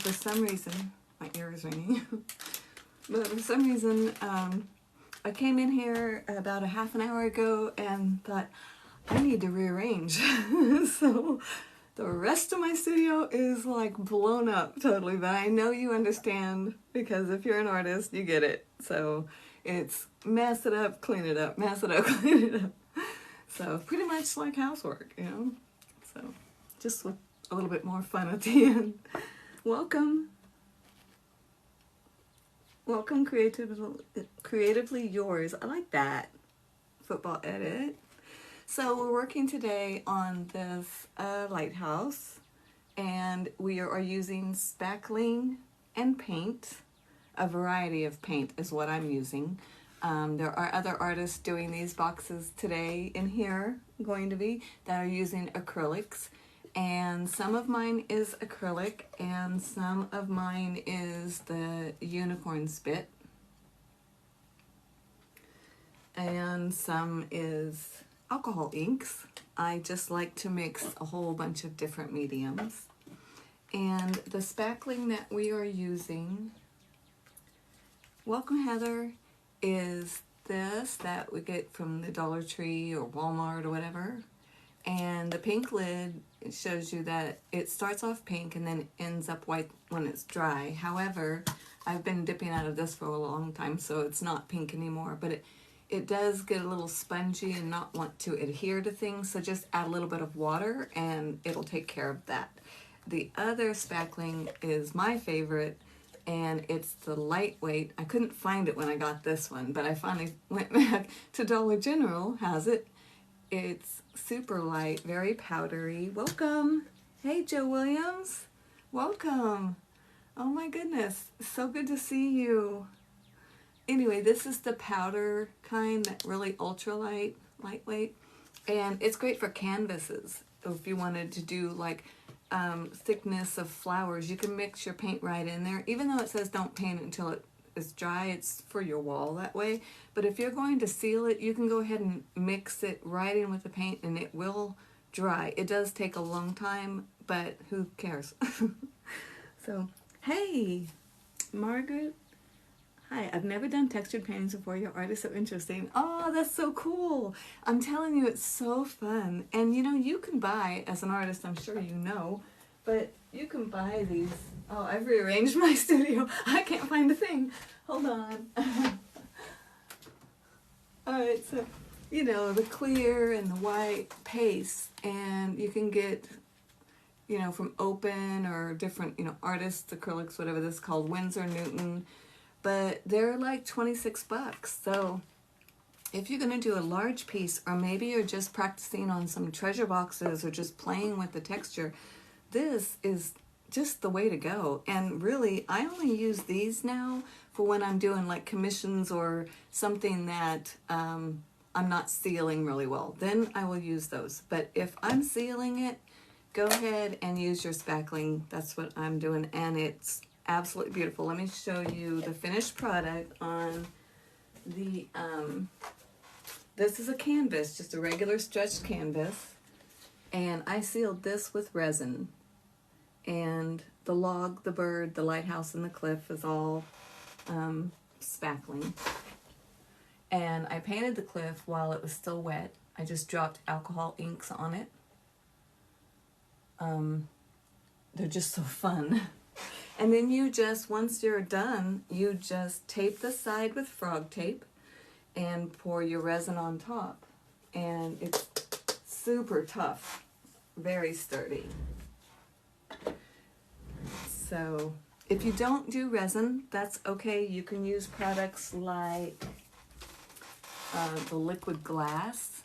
for some reason, my ear is ringing, but for some reason, I came in here about a half an hour ago and thought, I need to rearrange. So the rest of my studio is like blown up totally, but I know you understand because if you're an artist, you get it. So it's mess it up, clean it up, mess it up, clean it up. So pretty much like housework, you know? So just with a little bit more fun at the end. Welcome. Welcome, Creatively Yours. I like that. Football edit. So we're working today on this lighthouse, and we are using spackling and paint. A variety of paint is what I'm using. There are other artists doing these boxes today in here, going to be, that are using acrylics. And some of mine is acrylic, and some of mine is the unicorn spit. And some is alcohol inks. I just like to mix a whole bunch of different mediums. And the spackling that we are using, welcome Heather, is this that we get from the Dollar Tree or Walmart or whatever. And the pink lid, it shows you that it starts off pink and then ends up white when it's dry. However, I've been dipping out of this for a long time, so it's not pink anymore, but it does get a little spongy and not want to adhere to things, so just add a little bit of water and it'll take care of that. The other spackling is my favorite, and it's the lightweight. I couldn't find it when I got this one, but I finally went back to Dollar General, has it. It's super light, very powdery. Welcome. Hey, Joe Williams. Welcome. Oh my goodness, so good to see you. Anyway, this is the powder kind, that really ultralight, lightweight, and it's great for canvases. If you wanted to do like thickness of flowers, you can mix your paint right in there. Even though it says don't paint it until it is dry, it's for your wall that way. But if you're going to seal it, you can go ahead and mix it right in with the paint and it will dry. It does take a long time, but who cares? So, hey, Margaret. Hi, I've never done textured paintings before. Your art is so interesting. Oh, that's so cool. I'm telling you, it's so fun. And you know, you can buy, as an artist, I'm sure you know, but you can buy these. Oh, I've rearranged my studio. I can't find a thing. Hold on. All right, so, you know, the clear and the white paste, and you can get, you know, from Open or different, you know, artists, acrylics, whatever this is called, Winsor Newton. But they're like 26 bucks. So if you're going to do a large piece, or maybe you're just practicing on some treasure boxes or just playing with the texture, this is just the way to go. And really, I only use these now for when I'm doing like commissions or something that I'm not sealing really well. Then I will use those. But if I'm sealing it, go ahead and use your spackling. That's what I'm doing, and it's absolutely beautiful. Let me show you the finished product on the, this is a canvas, just a regular stretched canvas, and I sealed this with resin, and the log, the bird, the lighthouse, and the cliff is all spackling. And I painted the cliff while it was still wet. I just dropped alcohol inks on it. They're just so fun. And then you just, once you're done, you just tape the side with frog tape and pour your resin on top. And it's super tough, very sturdy. So if you don't do resin, that's okay. You can use products like the liquid glass.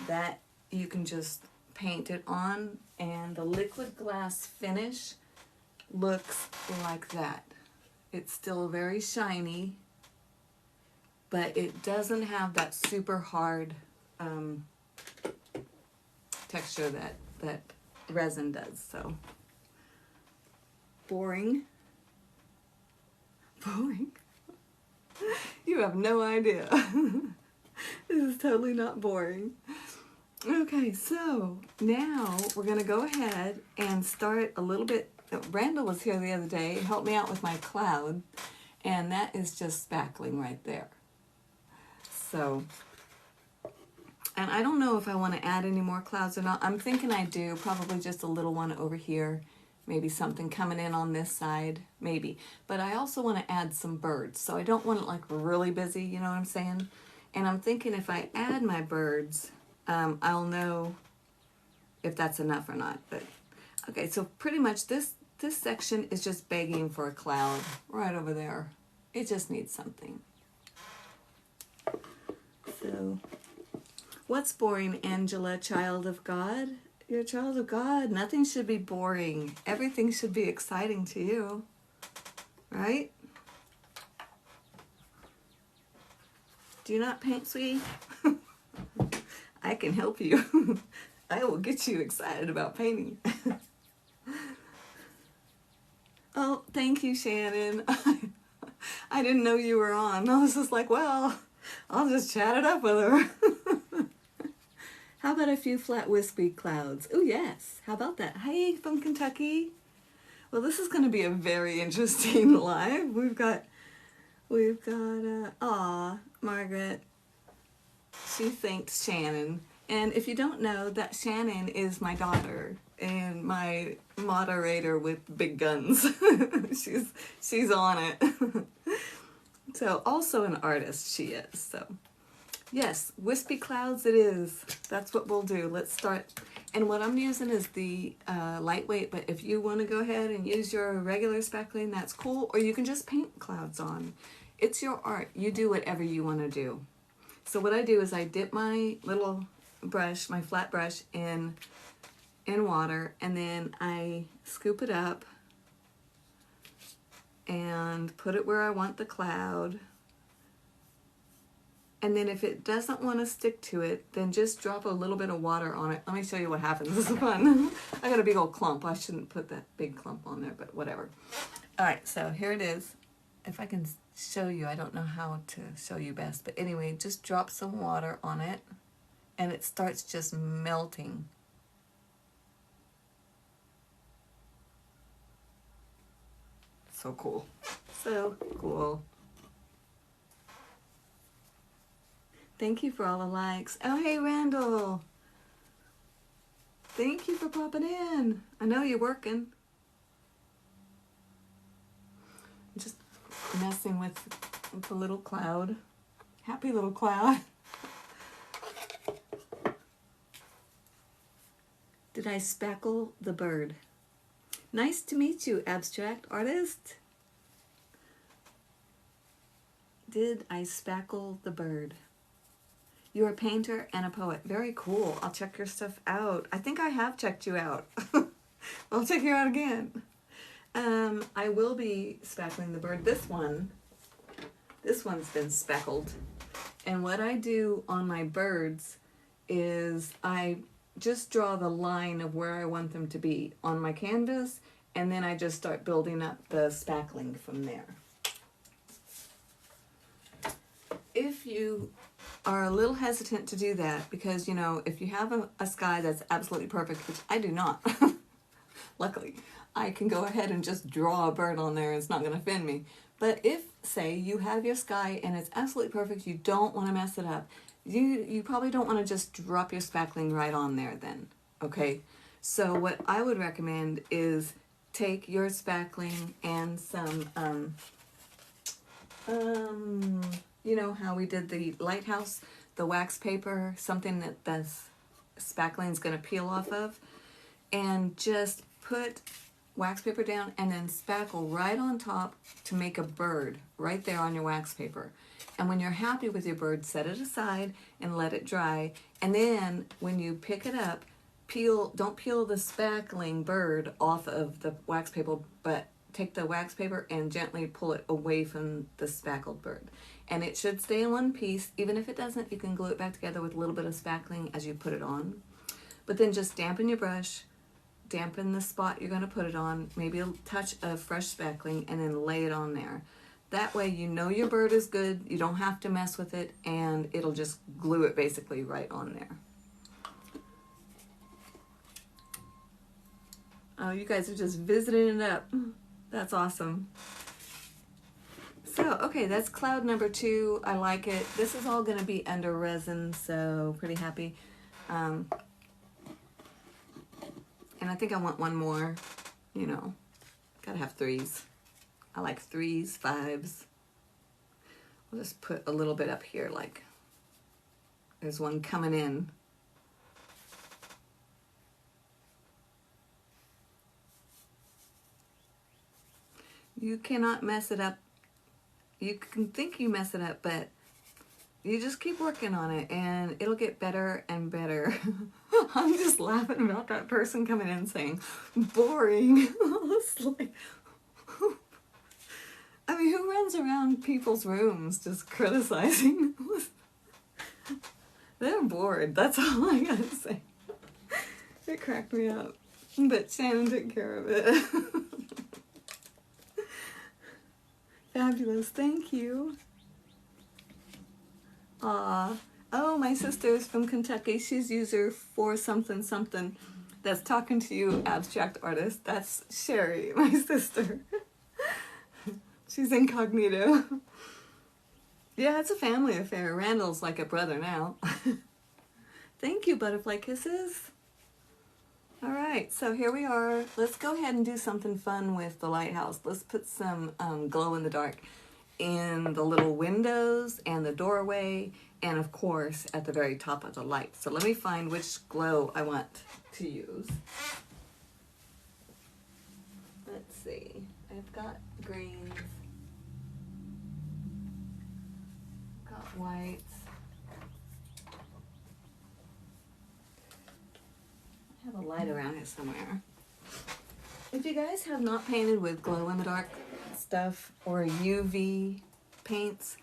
That you can just paint it on, and the liquid glass finish looks like that. It's still very shiny, but it doesn't have that super hard texture that resin does. So boring. You have no idea. This is totally not boring. Okay, so now we're going to go ahead and start a little bit. Randall was here the other day and helped me out with my cloud, and that is just spackling right there. So, and I don't know if I want to add any more clouds or not. I'm thinking I do, probably just a little one over here, maybe something coming in on this side, maybe. But I also want to add some birds, so I don't want it like really busy, you know what I'm saying? And I'm thinking if I add my birds, I'll know if that's enough or not. But okay, so pretty much this section is just begging for a cloud right over there. It just needs something. So, what's boring, Angela, child of God? You're a child of God. Nothing should be boring. Everything should be exciting to you, right? Do you not paint, sweetie? I can help you. I will get you excited about painting. Oh, thank you, Shannon. I didn't know you were on. I was just like, well, I'll just chat it up with her. How about a few flat wispy clouds? Oh, yes. How about that? Hey, from Kentucky. Well, this is going to be a very interesting live. We've got, Margaret. She thanked Shannon. And if you don't know, that Shannon is my daughter and my moderator with big guns. she's on it. So also an artist she is. So yes, wispy clouds it is. That's what we'll do. Let's start. And what I'm using is the lightweight, but if you want to go ahead and use your regular spackling, that's cool. Or you can just paint clouds on. It's your art. You do whatever you want to do. So what I do is I dip my little brush, my flat brush, in water, and then I scoop it up and put it where I want the cloud. And then if it doesn't want to stick to it, then just drop a little bit of water on it. Let me show you what happens. This is fun. I got a big old clump. I shouldn't put that big clump on there, but whatever. All right, so here it is. If I can show you, I don't know how to show you best, but anyway, just drop some water on it and it starts just melting. So cool. So cool. Thank you for all the likes. Oh, hey, Randall. Thank you for popping in. I know you're working. Just messing with the little cloud. Happy little cloud. Did I spackle the bird? Nice to meet you, abstract artist. Did I spackle the bird? You're a painter and a poet. Very cool. I'll check your stuff out. I think I have checked you out. I'll check you out again. I will be spackling the bird. This one's been speckled. And what I do on my birds is I just draw the line of where I want them to be on my canvas, and then I just start building up the spackling from there. If you are a little hesitant to do that, because, you know, if you have a sky that's absolutely perfect, which I do not, luckily, I can go ahead and just draw a bird on there. It's not going to offend me. But if, say, you have your sky and it's absolutely perfect, you don't want to mess it up, you probably don't want to just drop your spackling right on there then, okay? So what I would recommend is take your spackling and some, you know how we did the lighthouse, the wax paper, something that the spackling is going to peel off of, and just put wax paper down and then spackle right on top to make a bird right there on your wax paper. And when you're happy with your bird, set it aside and let it dry. And then when you pick it up, don't peel the spackling bird off of the wax paper, but take the wax paper and gently pull it away from the spackled bird. And it should stay in one piece. Even if it doesn't, you can glue it back together with a little bit of spackling as you put it on. But then just dampen your brush, dampen the spot you're going to put it on, maybe a touch of fresh spackling, and then lay it on there. That way you know your bird is good, you don't have to mess with it, and it'll just glue it basically right on there. Oh, you guys are just visiting it up. That's awesome. So, okay, that's cloud number 2. I like it. This is all going to be under resin, so pretty happy. And I think I want one more, you know, gotta have 3s. I like 3s, 5s. I'll just put a little bit up here, like there's one coming in. You cannot mess it up. You can think you mess it up, but you just keep working on it and it'll get better and better. I'm just laughing about that person coming in saying, boring. It's like, I mean, who runs around people's rooms just criticizing? They're bored. That's all I gotta say. It cracked me up. But Shannon took care of it. Fabulous. Thank you. Aw. Oh, my sister's from Kentucky. She's user 4 something something. That's talking to you, abstract artist. That's Sherry, my sister. She's incognito. Yeah, it's a family affair. Randall's like a brother now. Thank you, butterfly kisses. All right, so here we are. Let's go ahead and do something fun with the lighthouse. Let's put some glow in the dark in the little windows and the doorway, and of course at the very top of the light. So let me find which glow I want to use. Let's see, I've got greens, got whites. I have a light around here somewhere. If you guys have not painted with glow in the dark stuff or UV paints,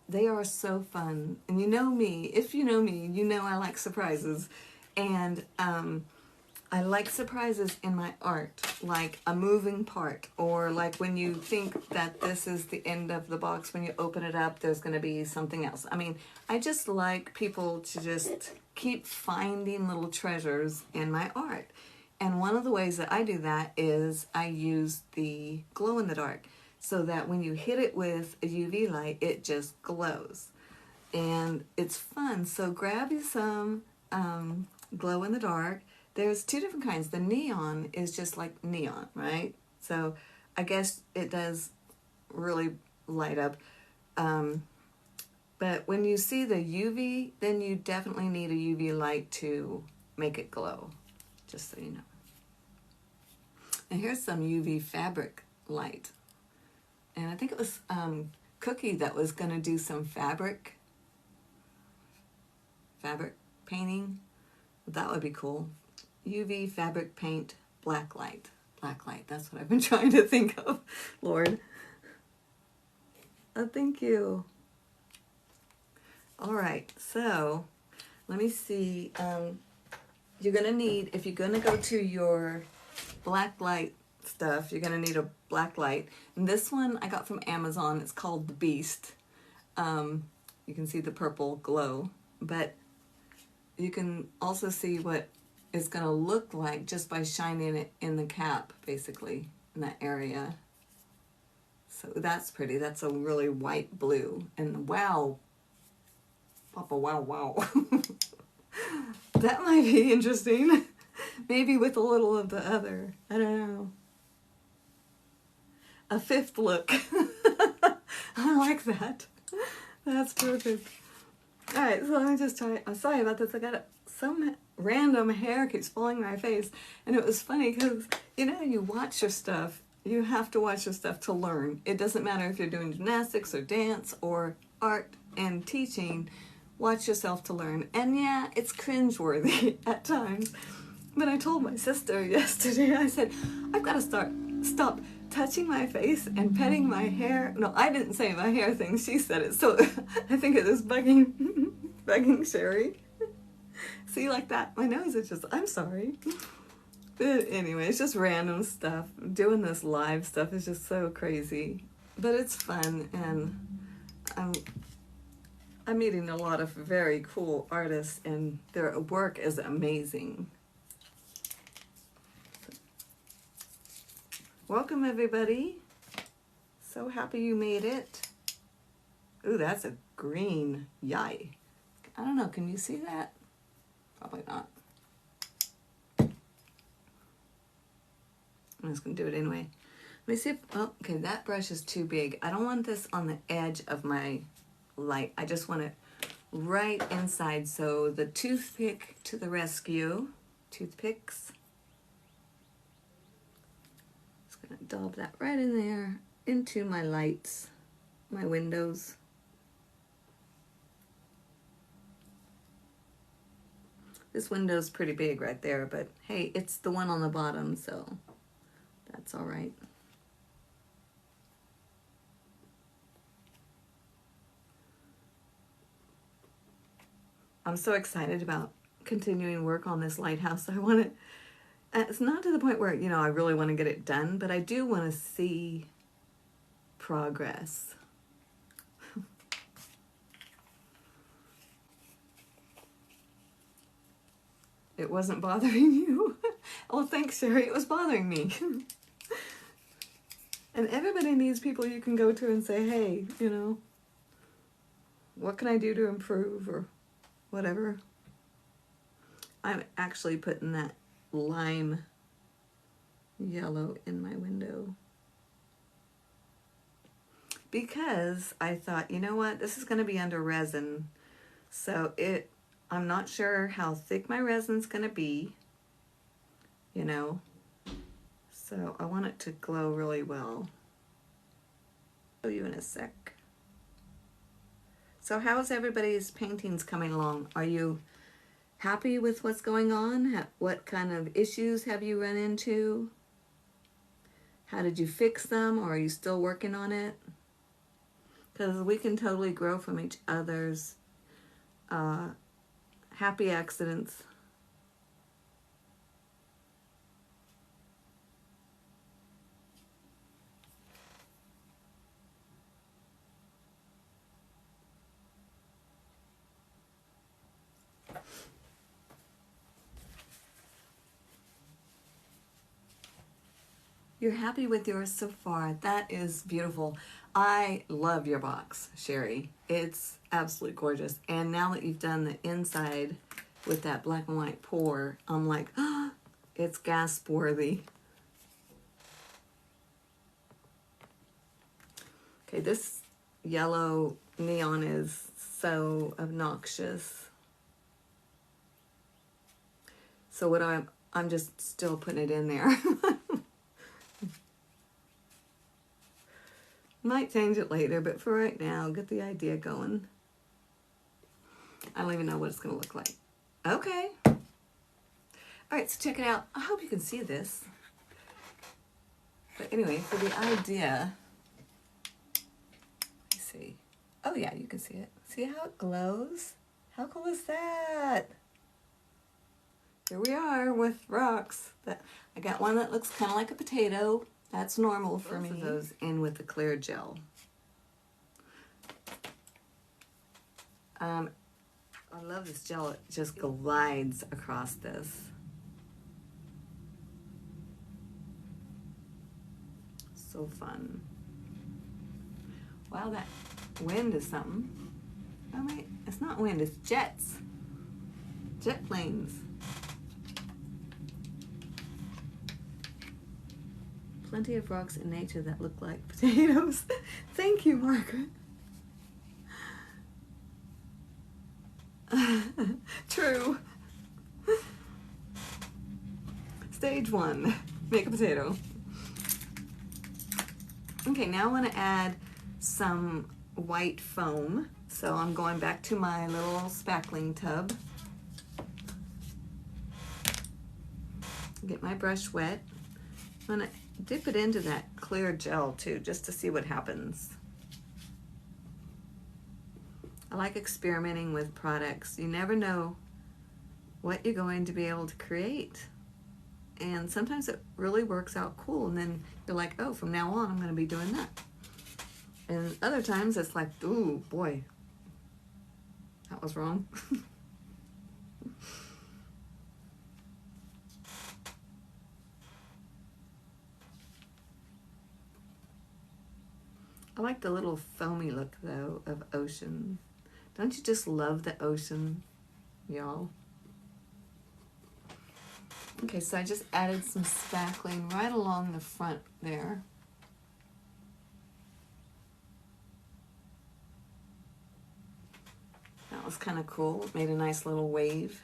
they are so fun. And you know me, if you know me, you know I like surprises. And I like surprises in my art, like a moving part, or like when you think that this is the end of the box, when you open it up, there's going to be something else. I mean, I just like people to just keep finding little treasures in my art. And one of the ways that I do that is I use the glow in the dark, so that when you hit it with a UV light, it just glows. And it's fun. So grab you some glow in the dark. There's 2 different kinds. The neon is just like neon, right? So I guess it does really light up. But when you see the UV, then you definitely need a UV light to make it glow, just so you know. And here's some UV fabric light. And I think it was Cookie that was going to do some fabric painting. That would be cool. UV fabric paint, black light. Black light, that's what I've been trying to think of, Lord. Oh, thank you. All right, so let me see. You're going to need, if you're going to go to your black light stuff, you're going to need a black light. And this one I got from Amazon. It's called The Beast. You can see the purple glow, but you can also see what it's going to look like just by shining it in the cap, basically, in that area. So that's pretty. That's a really white blue. And wow, Papa, wow, wow. That might be interesting. Maybe with a little of the other. I don't know. A 5th look. I like that. That's perfect. All right, so let me just try. I'm sorry about this. I got some random hair keeps falling in my face. And it was funny because, you know, you watch your stuff. You have to watch your stuff to learn. It doesn't matter if you're doing gymnastics or dance or art and teaching. Watch yourself to learn. And yeah, it's cringeworthy at times. But I told my sister yesterday, I said, I've got to stop touching my face and petting my hair. No, I didn't say my hair thing. She said it. So I think it is bugging Sherry. See, like that, my nose is just, I'm sorry. But anyway, it's just random stuff. Doing this live stuff is just so crazy. But it's fun, and I'm meeting a lot of very cool artists, and their work is amazing. Welcome everybody. So happy you made it. Ooh, that's a green. Yay. I don't know, can you see that? Probably not. I'm just gonna do it anyway. Let me see if, oh, okay, that brush is too big. I don't want this on the edge of my light. I just want it right inside. So the toothpick to the rescue. Toothpicks. Just gonna daub that right in there into my lights, my windows. This window's pretty big right there, but hey, it's the one on the bottom, so that's all right. I'm so excited about continuing work on this lighthouse. I want it, it's not to the point where, you know, I really want to get it done, but I do want to see progress. It wasn't bothering you? Well, thanks, Sherry. It was bothering me. And everybody needs people you can go to and say, hey, you know, what can I do to improve or whatever. I'm actually putting that lime yellow in my window because I thought, you know what, this is going to be under resin, so I'm not sure how thick my resin's going to be, you know, so I want it to glow really well. I'll show you in a sec. So how's everybody's paintings coming along? Are you happy with what's going on? What kind of issues have you run into? How did you fix them, or are you still working on it? Because we can totally grow from each other's happy accidents. You're happy with yours so far. That is beautiful. I love your box, Sherry. It's absolutely gorgeous. And now that you've done the inside with that black and white pour, I'm like, oh, it's gasp worthy. Okay, this yellow neon is so obnoxious. So what I'm just still putting it in there. Might change it later, but for right now, get the idea going. I don't even know what it's going to look like. Okay. All right, so check it out. I hope you can see this. But anyway, for the idea, let me see. Oh yeah, you can see it. See how it glows? How cool is that? Here we are with rocks. I got one that looks kind of like a potato. That's normal for me. Both of those in with the clear gel. I love this gel. It just glides across this. So fun. Wow, that wind is something. Oh wait, it's not wind, it's jets. Jet planes. Plenty of rocks in nature that look like potatoes. Thank you, Margaret. True. Stage 1, make a potato. Okay, now I want to add some white foam. So I'm going back to my little spackling tub. Get my brush wet. I'm going to dip it into that clear gel too, just to see what happens. I like experimenting with products. You never know what you're going to be able to create. And sometimes it really works out cool, and then you're like, oh, from now on I'm going to be doing that. And other times it's like, ooh, boy, that was wrong. I like the little foamy look, though, of ocean. Don't you just love the ocean, y'all? Okay, so I just added some spackling right along the front there. That was kind of cool. It made a nice little wave.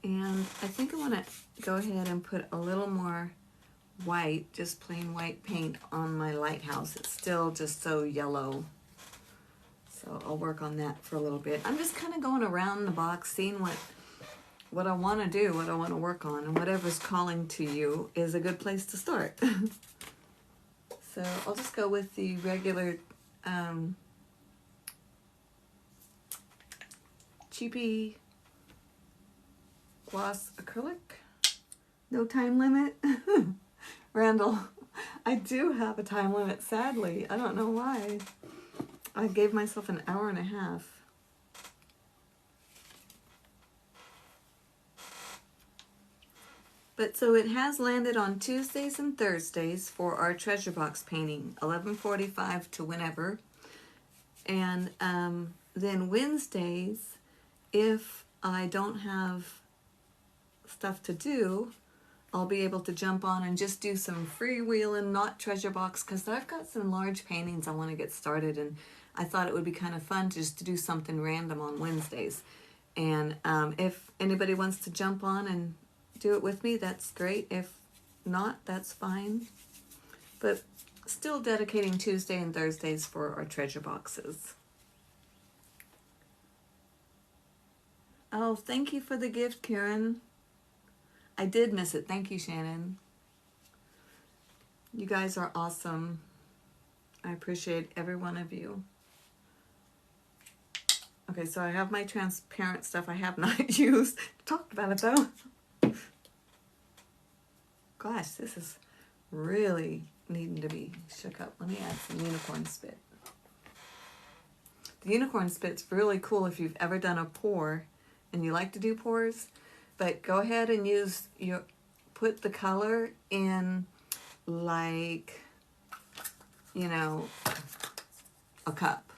And I think I want to go ahead and put a little more white, just plain white paint on my lighthouse. It's still just so yellow. So I'll work on that for a little bit. I'm just kind of going around the box, seeing what I want to do, what I want to work on, and whatever's calling to you is a good place to start. So I'll just go with the regular cheapy gloss acrylic. No time limit. Randall, I do have a time limit, sadly. I don't know why. I gave myself an hour and a half. But so it has landed on Tuesdays and Thursdays for our treasure box painting, 11:45 to whenever. And then Wednesdays, if I don't have stuff to do, I'll be able to jump on and just do some freewheeling, not treasure box, because I've got some large paintings I want to get started, and I thought it would be kind of fun just to do something random on Wednesdays. And if anybody wants to jump on and do it with me, that's great. If not, that's fine. But still dedicating Tuesday and Thursdays for our treasure boxes. Oh, thank you for the gift, Karen. I did miss it. Thank you, Shannon. You guys are awesome. I appreciate every one of you. Okay, so I have my transparent stuff I have not used. Talked about it though. Gosh, this is really needing to be shook up. Let me add some unicorn spit. The unicorn spit's really cool if you've ever done a pour and you like to do pours. But go ahead and put the color in like, you know, a cup.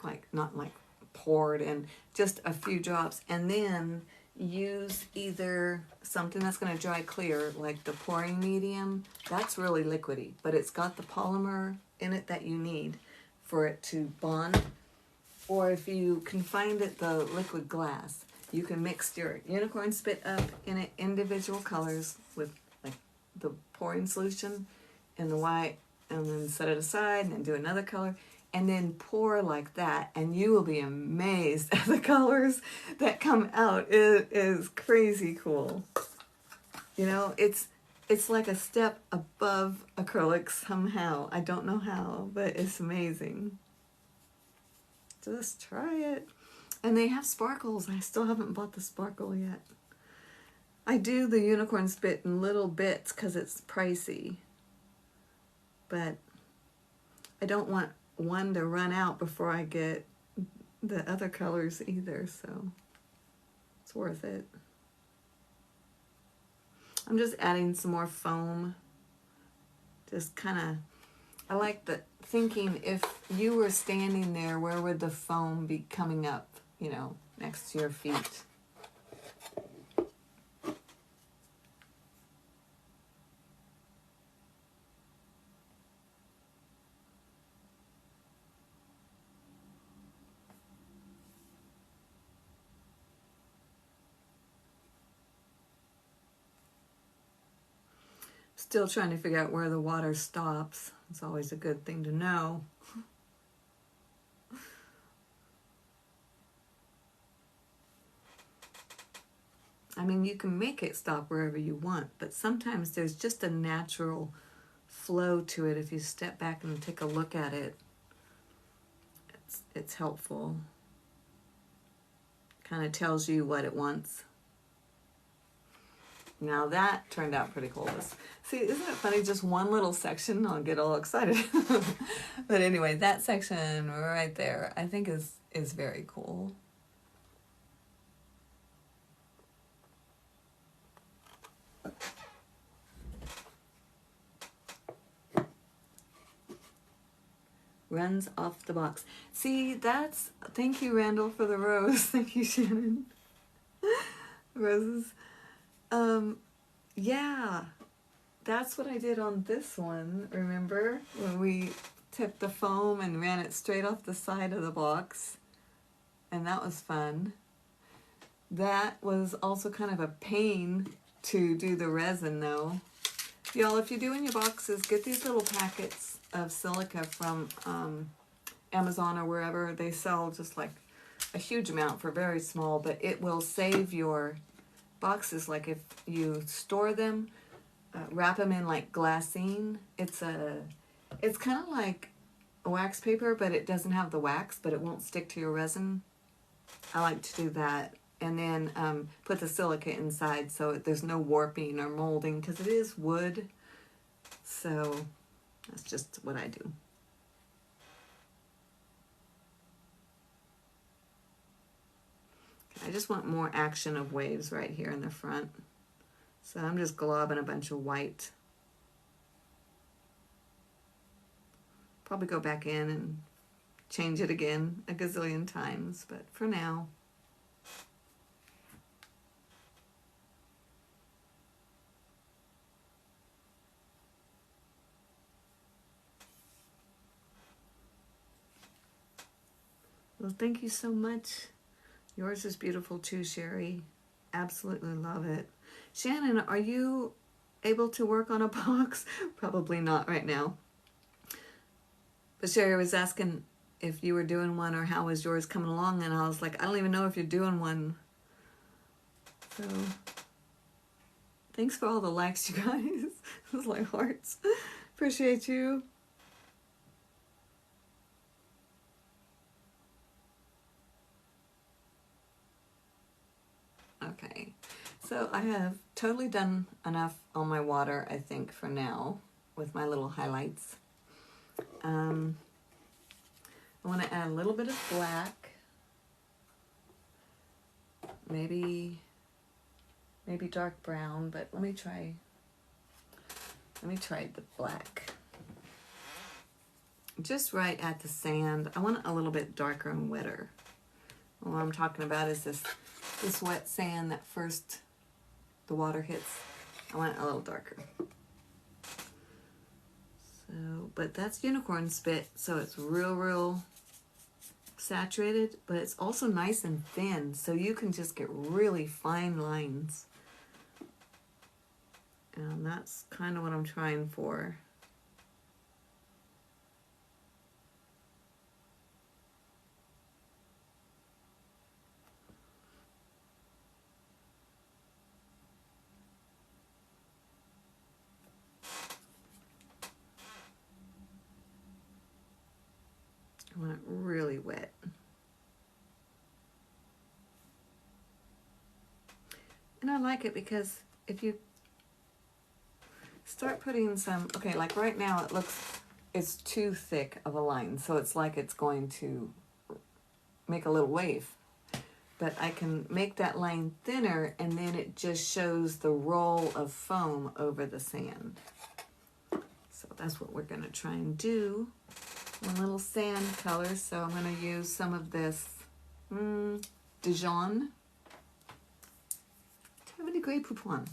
Like, not like poured in, just a few drops. And then use either something that's going to dry clear, like the pouring medium. That's really liquidy, but it's got the polymer in it that you need for it to bond. Or if you can find it, the liquid glass, you can mix your unicorn spit up in individual colors with like the pouring solution and the white, and then set it aside and then do another color. And then pour like that, and you will be amazed at the colors that come out. It is crazy cool. You know, it's like a step above acrylics somehow. I don't know how, but it's amazing. Just try it. And they have sparkles. I still haven't bought the sparkle yet. I do the unicorn spit in little bits because it's pricey. But I don't want one to run out before I get the other colors either, so it's worth it. I'm just adding some more foam. Just kind of, I like the thinking, if you were standing there, where would the foam be coming up, you know, next to your feet? Still trying to figure out where the water stops. It's always a good thing to know. I mean, you can make it stop wherever you want, but sometimes there's just a natural flow to it. If you step back and take a look at it, it's helpful. Kind of tells you what it wants. Now that turned out pretty cool. See, isn't it funny? Just one little section, I'll get all excited. But anyway, that section right there, I think is very cool. runs off the box. See, that's, thank you, Randall, for the rose. Thank you, Shannon. Roses. Yeah, that's what I did on this one, remember? When we took the foam and ran it straight off the side of the box. And that was fun. That was also kind of a pain to do the resin, though. Y'all, if you're doing your boxes, get these little packets of silica from Amazon or wherever. They sell just like a huge amount for very small, but it will save your boxes. Like if you store them, wrap them in like glassine. It's kind of like a wax paper, but it doesn't have the wax, but it won't stick to your resin. I like to do that. And then put the silica inside so there's no warping or molding, because it is wood. So that's just what I do. I just want more action of waves right here in the front. So I'm just globbing a bunch of white. Probably go back in and change it again a gazillion times, but for now. Well, thank you so much. Yours is beautiful too, Sherry. Absolutely love it. Shannon, are you able to work on a box? Probably not right now. But Sherry was asking if you were doing one or how was yours coming along, and I was like, I don't even know if you're doing one. So, thanks for all the likes, you guys. It was like hearts. Appreciate you. Okay, so I have totally done enough on my water, I think, for now, with my little highlights. I want to add a little bit of black, maybe dark brown, but let me try the black. Just right at the sand. I want it a little bit darker and wetter. What I'm talking about is this wet sand that first the water hits. I want it a little darker. So, but that's unicorn spit, so it's real saturated, but it's also nice and thin, so you can just get really fine lines. And that's kind of what I'm trying for. I want it really wet. And I like it because if you start putting some, okay, like right now it's too thick of a line, so it's like it's going to make a little wave. But I can make that line thinner, and then it just shows the roll of foam over the sand. So that's what we're going to try and do. One little sand color, so I'm going to use some of this Dijon. 70 degree Poupon.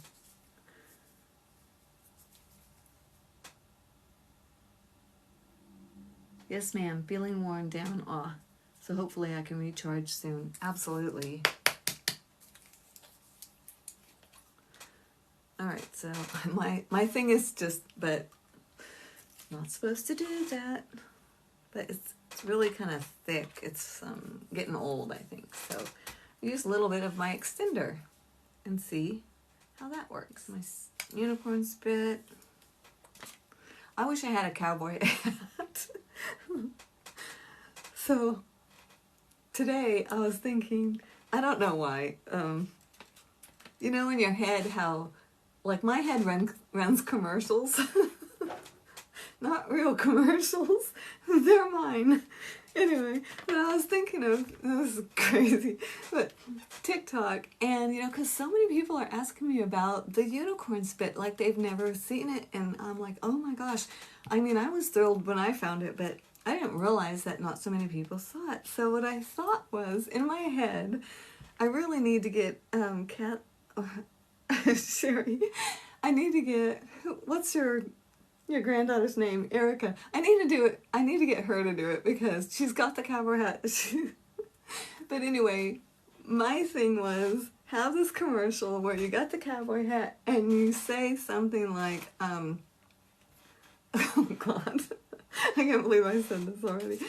Yes, ma'am. Feeling worn down. Aw. So hopefully I can recharge soon. Absolutely. All right. So my thing is just, but not supposed to do that. But it's really kind of thick. It's getting old, I think. So use a little bit of my extender and see how that works. My unicorn spit. I wish I had a cowboy hat. So today I was thinking, I don't know why, you know in your head how, like my head runs commercials. Not real commercials, they're mine. Anyway, but I was thinking of, this is crazy, but TikTok, and you know, because so many people are asking me about the unicorn spit, like they've never seen it, and I'm like, oh my gosh. I mean, I was thrilled when I found it, but I didn't realize that not so many people saw it. So what I thought was, in my head, I really need to get Sherry, I need to get, what's your granddaughter's name? Erica. I need to do it. I need to get her to do it because she's got the cowboy hat. But anyway, my thing was have this commercial where you got the cowboy hat and you say something like, oh God, I can't believe I said this already.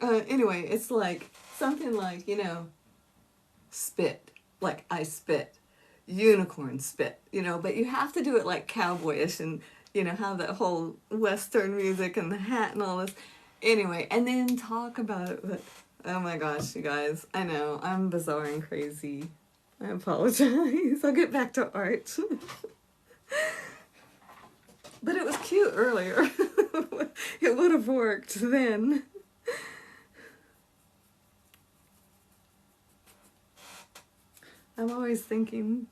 Anyway, it's like something like, you know, spit, like I spit, unicorn spit, you know, but you have to do it like cowboyish and, you know, have that whole Western music and the hat and all this. Anyway, and then talk about it. But, oh my gosh, you guys, I know, I'm bizarre and crazy. I apologize. I'll get back to art. But it was cute earlier. It would have worked then. I'm always thinking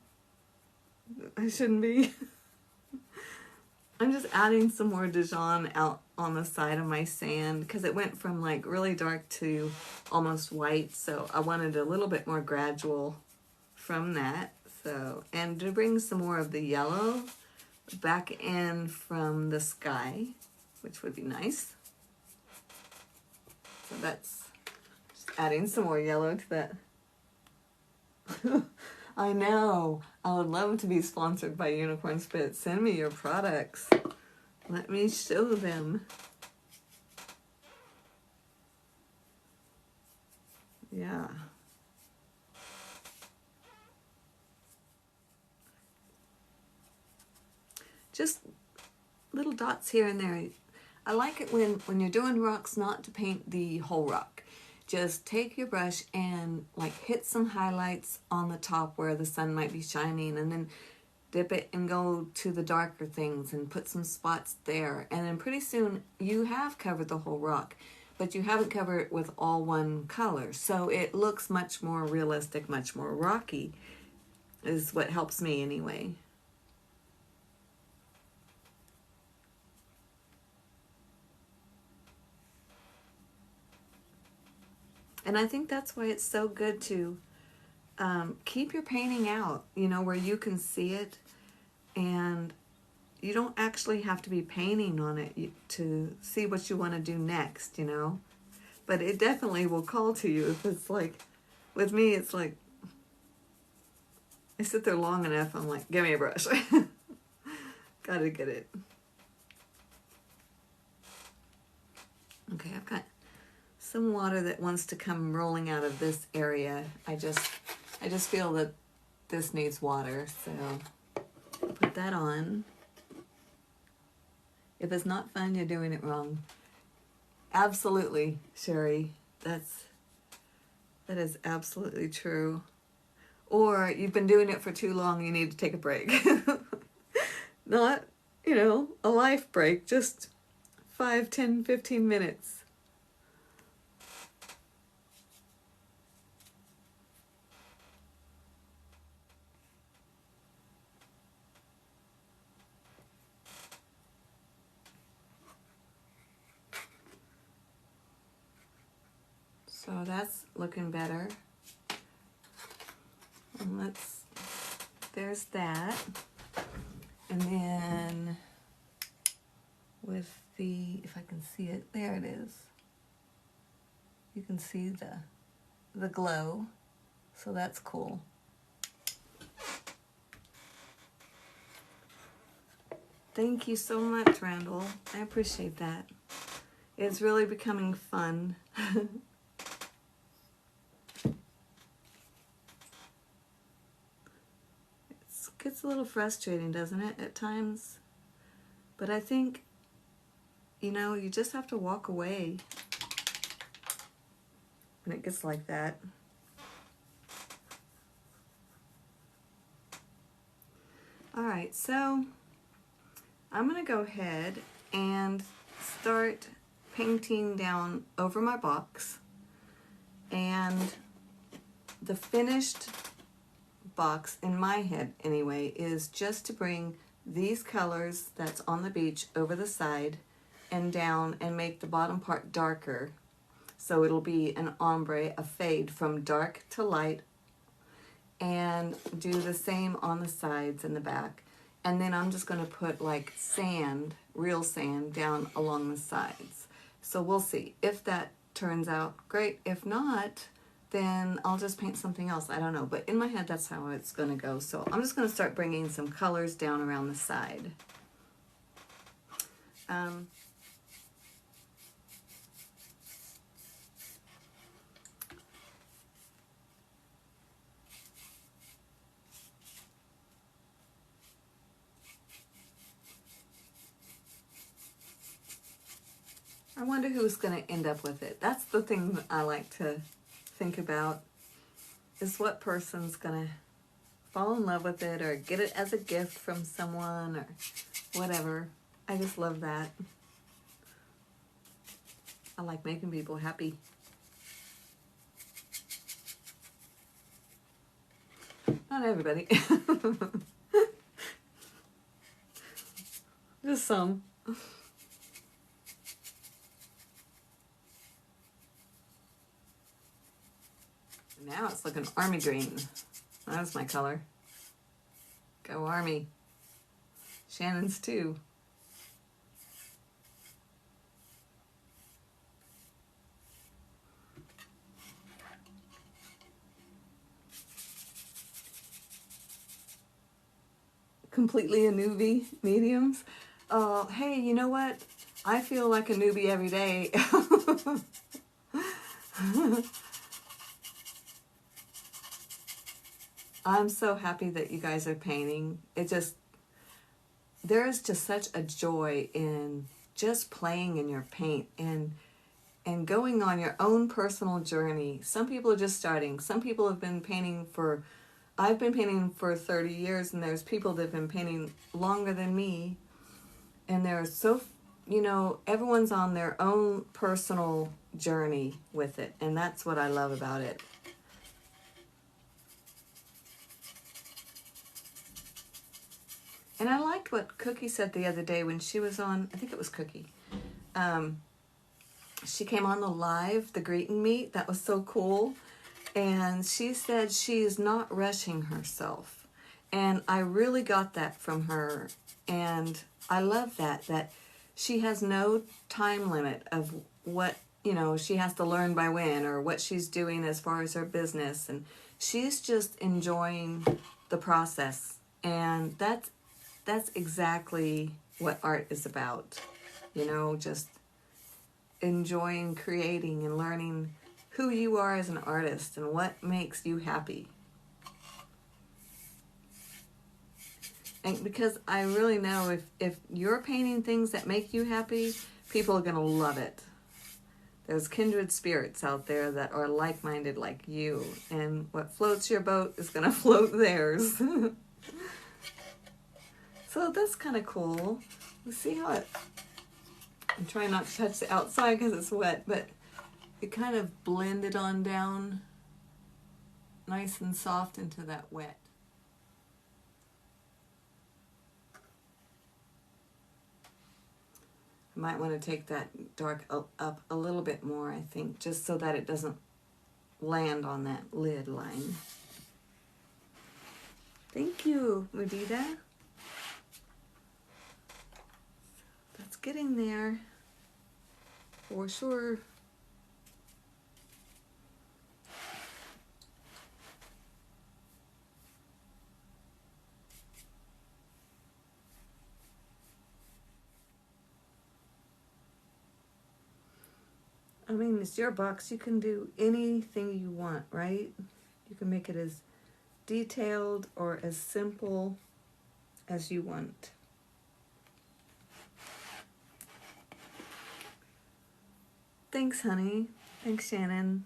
I shouldn't be. I'm just adding some more Dijon out on the side of my sand because it went from like really dark to almost white. So I wanted a little bit more gradual from that. So, and to bring some more of the yellow back in from the sky, which would be nice. So that's just adding some more yellow to that. I know. I would love to be sponsored by Unicorn Spit. Send me your products. Let me show them. Yeah. Just little dots here and there. I like it when you're doing rocks not to paint the whole rock. Just take your brush and like hit some highlights on the top where the sun might be shining, and then dip it and go to the darker things and put some spots there. And then pretty soon you have covered the whole rock, but you haven't covered it with all one color. So it looks much more realistic, much more rocky, is what helps me anyway. And I think that's why it's so good to keep your painting out, you know, where you can see it, and you don't actually have to be painting on it to see what you want to do next, you know. But it definitely will call to you if it's like, with me, it's like, I sit there long enough, I'm like, give me a brush. Gotta get it. Okay, I've got some water that wants to come rolling out of this area. I just feel that this needs water, so I'll put that on. If it's not fun, you're doing it wrong. Absolutely, Sherry. That is absolutely true. Or you've been doing it for too long, you need to take a break. Not, you know, a life break, just 5, 10, 15 minutes. So that's looking better. And there's that. And then with the, if I can see it, there it is. You can see the glow. So that's cool. Thank you so much, Randall. I appreciate that. It's really becoming fun. Gets a little frustrating, doesn't it, at times? But I think, you know, you just have to walk away when it gets like that. All right, so I'm going to go ahead and start painting down over my box. And the finished box, in my head anyway, is just to bring these colors that's on the beach over the side and down and make the bottom part darker. So it'll be an ombre, a fade from dark to light, and do the same on the sides and the back. And then I'm just going to put like sand, real sand, down along the sides. So we'll see if that turns out great. If not, then I'll just paint something else. I don't know. But in my head, that's how it's going to go. So I'm just going to start bringing some colors down around the side. I wonder who's going to end up with it. That's the thing that I like to think about, is what person's going to fall in love with it or get it as a gift from someone or whatever. I just love that. I like making people happy. Not everybody. Just some. Now it's looking army green. That's my color. Go Army. Shannon's too. Completely a newbie, mediums. Hey, you know what? I feel like a newbie every day. I'm so happy that you guys are painting. There is just such a joy in just playing in your paint and going on your own personal journey. Some people are just starting. Some people have been painting I've been painting for 30 years, and there's people that have been painting longer than me. And they're so, everyone's on their own personal journey with it. And that's what I love about it. And I liked what Cookie said the other day when she was on, I think it was Cookie. She came on the live, the greet and meet. That was so cool. And she said she is not rushing herself. And I really got that from her. And I love that she has no time limit of what, she has to learn by when or what she's doing as far as her business. And she's just enjoying the process. And that's exactly what art is about. Just enjoying creating and learning who you are as an artist and what makes you happy. And because I really know if you're painting things that make you happy, people are going to love it. There's kindred spirits out there that are like-minded like you, and what floats your boat is going to float theirs. So that's kind of cool. Let's see how I'm trying not to touch the outside because it's wet, but it kind of blended on down nice and soft into that wet. I might want to take that dark up a little bit more, I think, just so that it doesn't land on that lid line. Thank you, Mudita. That's getting there for sure. I mean, it's your box. You can do anything you want, right? You can make it as detailed or as simple as you want. Thanks, honey. Thanks, Shannon.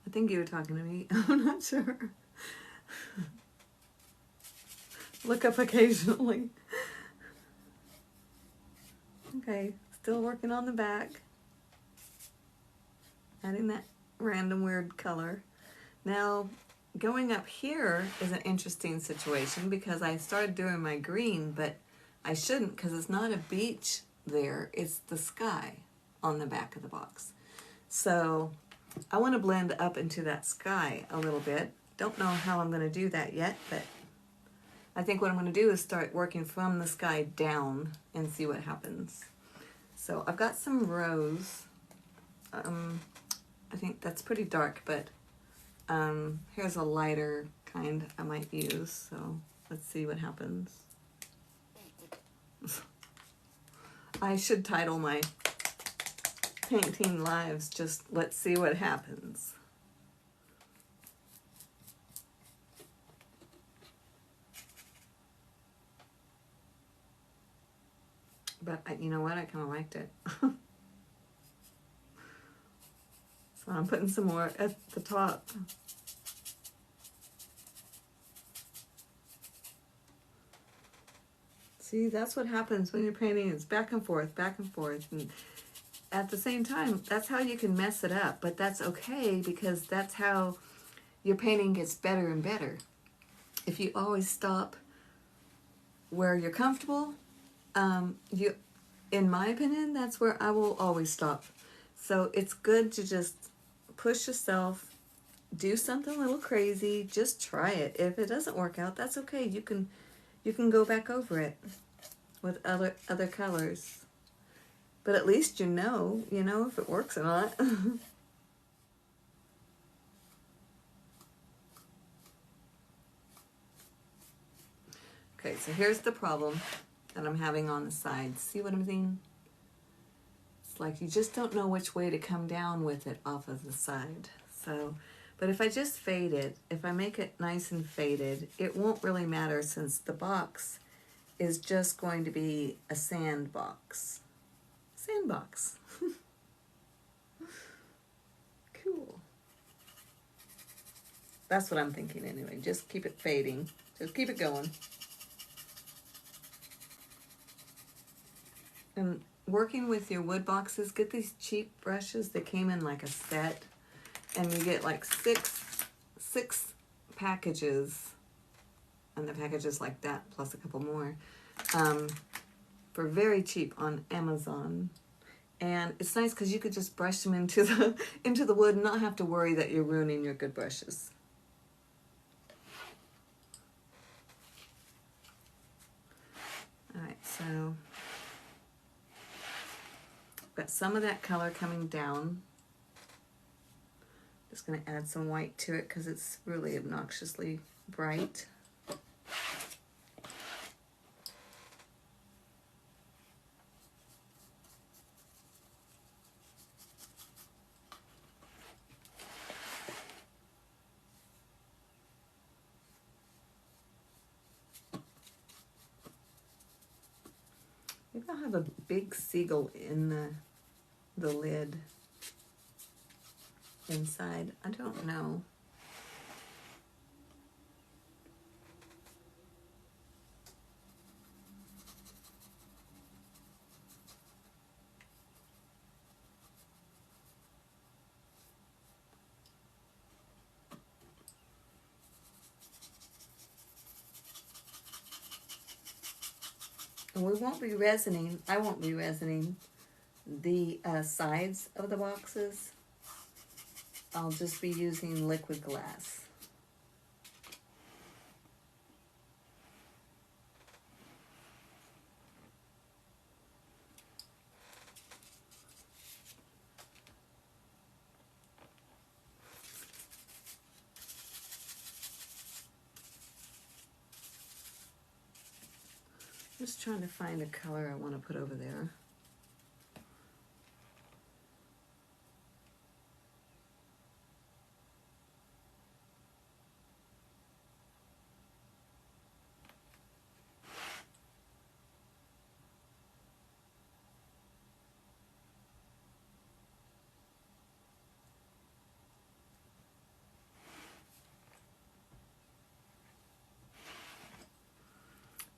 I think you were talking to me. I'm not sure. Look up occasionally. Okay. Still working on the back, adding that random weird color. Now, going up here is an interesting situation because I started doing my green, but I shouldn't, because it's not a beach there, it's the sky on the back of the box. So I want to blend up into that sky a little bit. Don't know how I'm going to do that yet, but I think what I'm going to do is start working from the sky down and see what happens. So I've got some rose. I think that's pretty dark, but here's a lighter kind I might use. So let's see what happens. I should title my painting lives just "Let's see what happens." But you know what? I kind of liked it. So I'm putting some more at the top. See, that's what happens when you're painting. It's back and forth, back and forth. And at the same time, that's how you can mess it up. But that's okay, because that's how your painting gets better and better. If you always stop where you're comfortable, in my opinion, that's where I will always stop. So it's good to just push yourself, do something a little crazy, just try it. If it doesn't work out, that's okay. You can go back over it with other colors. But at least you know if it works or not. Okay, so here's the problem that I'm having on the sides. See what I'm saying? It's like you just don't know which way to come down with it off of the side. So, but if I just fade it, if I make it nice and faded, it won't really matter, since the box is just going to be a sandbox. Sandbox. Cool. That's what I'm thinking anyway. Just keep it fading. Just keep it going. And working with your wood boxes, get these cheap brushes that came in like a set, and you get like six packages, and the packages like that plus a couple more, for very cheap on Amazon. And it's nice because you could just brush them into the wood and not have to worry that you're ruining your good brushes. All right, so got some of that color coming down. Just going to add some white to it because it's really obnoxiously bright. Maybe I'll have a big seagull in the lid inside. I don't know. And we won't be resining, I won't be resining the sides of the boxes. I'll just be using liquid glass. Just trying to find a color I want to put over there.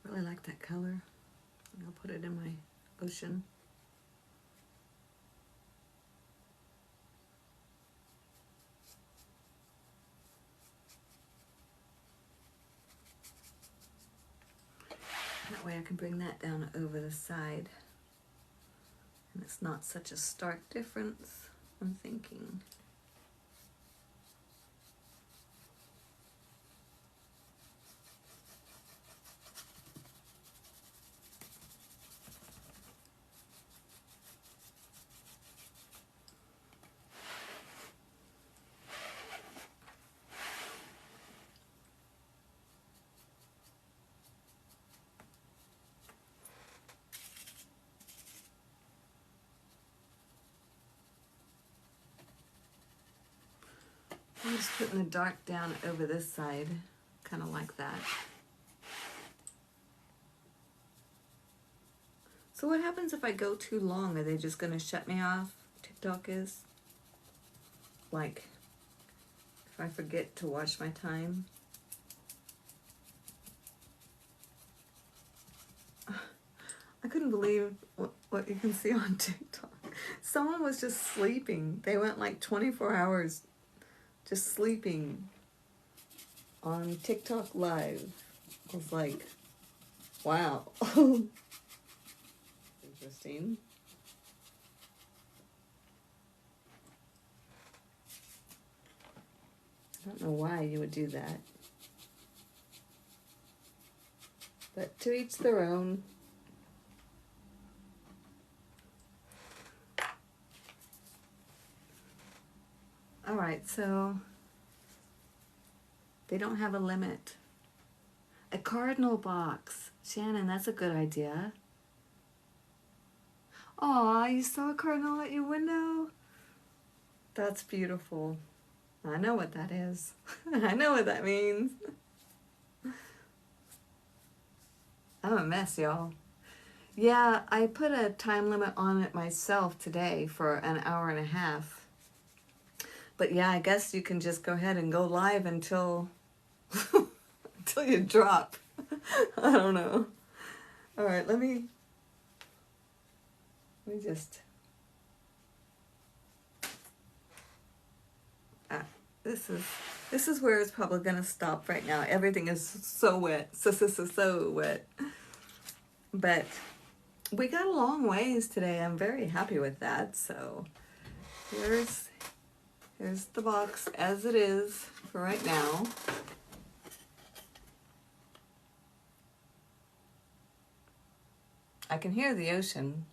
Really like that color. I'll put it in my ocean. That way I can bring that down over the side. And it's not such a stark difference, I'm thinking. I'm just putting the dark down over this side, kind of like that. So what happens if I go too long? Are they just going to shut me off? TikTok is? Like, if I forget to watch my time? I couldn't believe what you can see on TikTok. Someone was just sleeping. They went like 24 hours just sleeping on TikTok Live. I was like, wow. Interesting. I don't know why you would do that. But to each their own. All right, so they don't have a limit. A cardinal box. Shannon, that's a good idea. Aw, you saw a cardinal at your window? That's beautiful. I know what that is. I know what that means. I'm a mess, y'all. Yeah, I put a time limit on it myself today for an hour and a half. But yeah, I guess you can just go ahead and go live until until you drop. I don't know. All right, let me just. This is where it's probably gonna stop right now. Everything is so wet, so wet. But we got a long ways today. I'm very happy with that. So here's the box as it is for right now. I can hear the ocean.